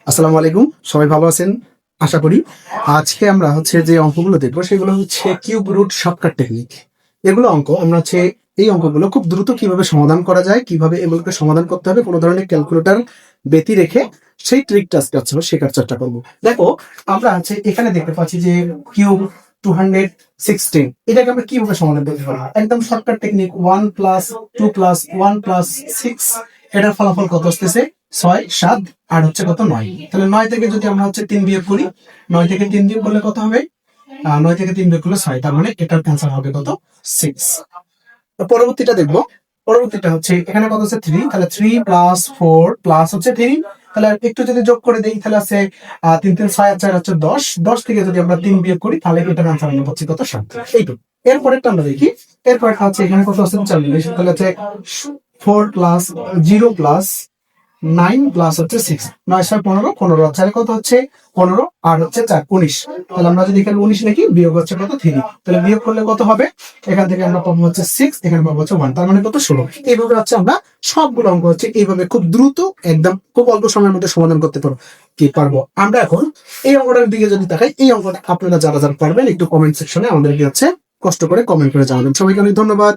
আসসালামু আলাইকুম, সবাই ভালো আছেন আশা করি। আজকে আমরা যে অঙ্কগুলো দেখবো সেগুলো হচ্ছে কিউব রুট শর্টকাট টেকনিক। এগুলো অঙ্ক আমরা এই অঙ্কগুলো খুব দ্রুত কিভাবে সমাধান করা যায়, কিভাবে এগুলোকে সমাধান করতে হবে কোনো ধরনের ক্যালকুলেটর ব্যতি রেখে, সেই ট্রিকটা আজকে শেখার চেষ্টা করবো। দেখো, আমরা এখানে দেখতে পাচ্ছি যে কিউব 216, এটাকে আমরা কিভাবে সমাধান করতে পারবো? একদম shortcut technique, 1 plus 2 plus 1 plus 6, এটার ফলাফল কত আসতেছে? 6, 7 আর কত 9। তাহলে 9 থেকে যদি আমরা 3 বিয়োগ করি, 9 থেকে 3 বিয়োগ করলে কত হবে? 9 থেকে 3 বিয়োগ করলে 6, তার মানে এটার অ্যান্সার হবে কত? 6। পরবর্তীটা দেখবো। পরবর্তীটা এখানে কত আছে? 3। তাহলে 3 প্লাস 4 প্লাস 3, তাহলে একটু যদি যোগ করে দেই তাহলে আছে 3 3 6 আর 4 10। 10 থেকে যদি আমরা 3 বিয়োগ করি তাহলে এটার অ্যান্সার আমরা পাচ্ছি কত? 7। এইটুকু। এরপরেরটা আমরা দেখি। এরপরটা এখানে কত আছে? 40। তাহলে 4 প্লাস 0 প্লাস 9 প্লাস 6, 9 7 15, 15 চারে কত হচ্ছে? 15 আর 4 19। তাহলে আমরা যদি এখানে 19 লিখি, বিয়োগ কত? 3। তাহলে বিয়োগ করলে কত হবে? এখান থেকে আমরা পাবো 6, এখানে পাবো 1, তার মানে কত? 16। এইভাবে আমরা সবগুলো অঙ্ক এইভাবে খুব দ্রুত, একদম খুব অল্প সময়ের মধ্যে সমাধান করতে পারবো। আমরা এখন এই অঙ্কটার দিকে যদি তাকাই, এই অঙ্কটা আপনারা যারা যারা পারবেন একটু কমেন্ট সেকশনে আমাদেরকে কষ্ট করে কমেন্ট করে জানাবেন। সবাইকে অনেক ধন্যবাদ।